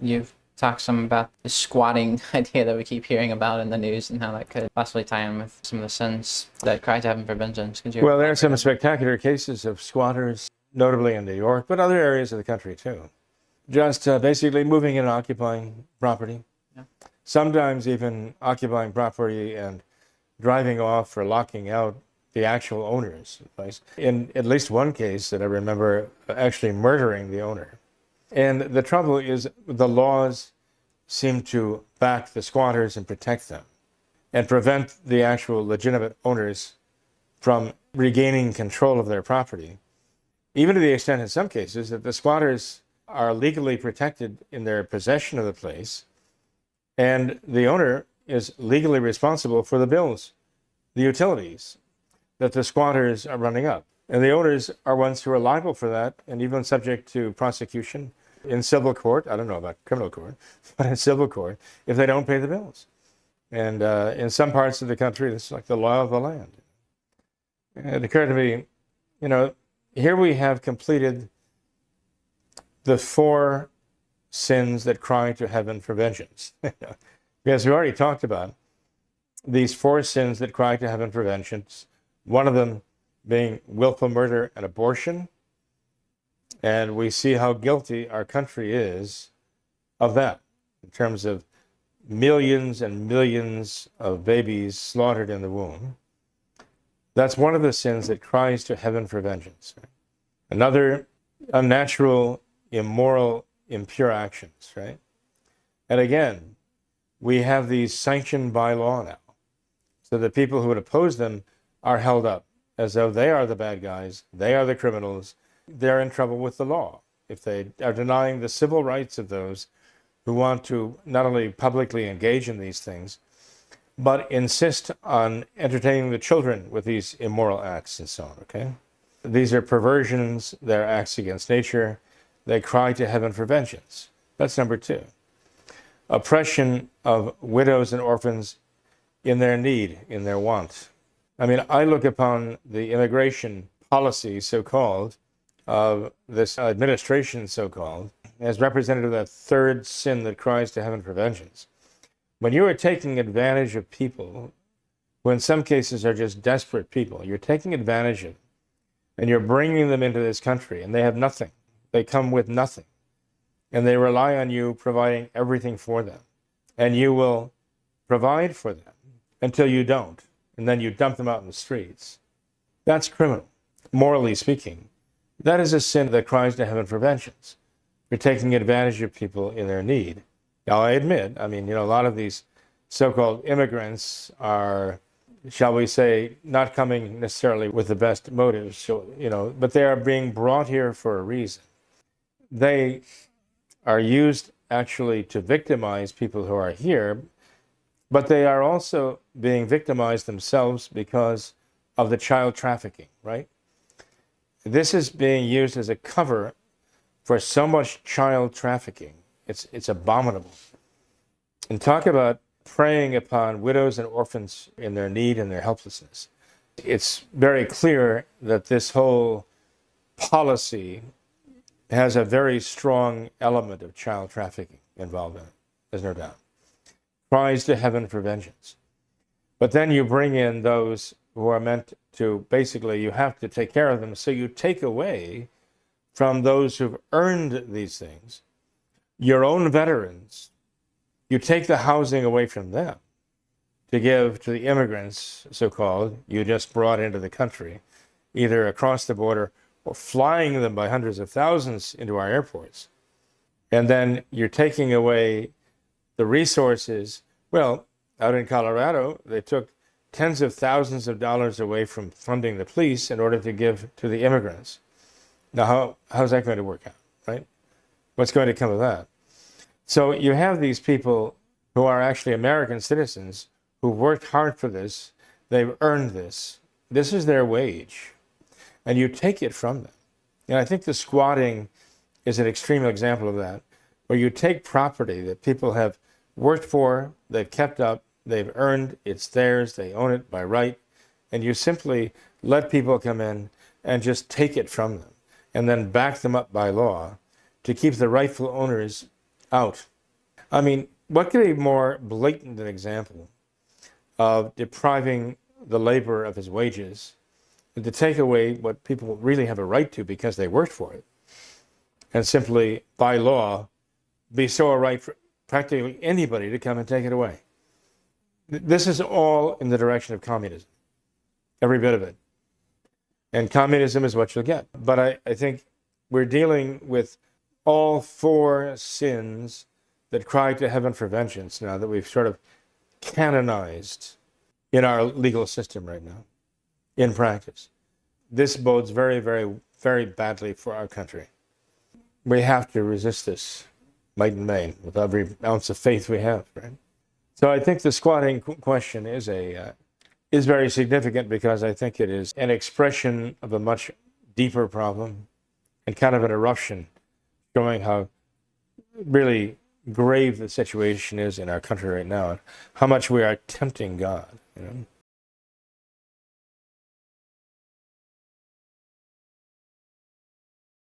You've talked some about the squatting idea that we keep hearing about in the news and how that could possibly tie in with some of the sins that cry to heaven for vengeance. Could you Well, there are elaborate some on that? spectacular cases of squatters, notably in New York, but other areas of the country too. Just basically moving in and occupying property, Yeah. sometimes even occupying property and driving off or locking out the actual owners of the place. In at least one case that I remember, actually murdering the owner. And the trouble is the laws seem to back the squatters and protect them and prevent the actual legitimate owners from regaining control of their property, even to the extent in some cases that the squatters are legally protected in their possession of the place, and the owner is legally responsible for the bills, the utilities that the squatters are running up. And the owners are ones who are liable for that and even subject to prosecution in civil court. I don't know about criminal court, but in civil court if they don't pay the bills. And in some parts of the country, it's like the law of the land. It occurred to me, here we have completed the four sins that cry to heaven for vengeance. Because we already talked about these four sins that cry to heaven for vengeance, one of them being willful murder and abortion. And we see how guilty our country is of that in terms of millions and millions of babies slaughtered in the womb. That's one of the sins that cries to heaven for vengeance. Another, unnatural, immoral, impure actions, right? And again, we have these sanctioned by law now. So the people who would oppose them are held up as though they are the bad guys, they are the criminals, they're in trouble with the law if they are denying the civil rights of those who want to not only publicly engage in these things, but insist on entertaining the children with these immoral acts and so on, okay? These are perversions, they're acts against nature. They cry to heaven for vengeance. That's number two. Oppression of widows and orphans in their need, in their want. I mean, I look upon the immigration policy, so-called, of this administration, so-called, as representative of that third sin that cries to heaven for vengeance. When you are taking advantage of people, who in some cases are just desperate people, you're taking advantage of them, and you're bringing them into this country, and they have nothing. They come with nothing. And they rely on you providing everything for them. And you will provide for them until you don't. And then you dump them out in the streets. That's criminal, morally speaking. That is a sin that cries to heaven for vengeance. You're taking advantage of people in their need. Now, I admit, a lot of these so-called immigrants are, shall we say, not coming necessarily with the best motives, so, but they are being brought here for a reason. They are used actually to victimize people who are here, but they are also being victimized themselves because of the child trafficking, right? This is being used as a cover for so much child trafficking. It's abominable. And talk about preying upon widows and orphans in their need and their helplessness. It's very clear that this whole policy has a very strong element of child trafficking involved in it, there's no doubt. Cries to heaven for vengeance. But then you bring in those who are meant to, basically, you have to take care of them, so you take away from those who've earned these things, your own veterans. You take the housing away from them to give to the immigrants, so-called, you just brought into the country, either across the border or flying them by hundreds of thousands into our airports. And then you're taking away the resources. Well, out in Colorado, they took tens of thousands of dollars away from funding the police in order to give to the immigrants. Now, how's that going to work out, right? What's going to come of that? So you have these people who are actually American citizens who worked hard for this. They've earned this. This is their wage. And you take it from them. And I think the squatting is an extreme example of that, where you take property that people have worked for, they've kept up, they've earned, it's theirs, they own it by right, and you simply let people come in and just take it from them and then back them up by law to keep the rightful owners out. I mean, what could be more blatant an example of depriving the laborer of his wages than to take away what people really have a right to because they worked for it, and simply, by law, bestow a right for practically anybody to come and take it away? This is all in the direction of communism, every bit of it. And communism is what you'll get. But I think we're dealing with all four sins that cry to heaven for vengeance now that we've sort of canonized in our legal system right now, in practice. This bodes very, very, very badly for our country. We have to resist this might and main with every ounce of faith we have, right? So I think the squatting question is very significant because I think it is an expression of a much deeper problem and kind of an eruption showing how really grave the situation is in our country right now and how much we are tempting God, you know.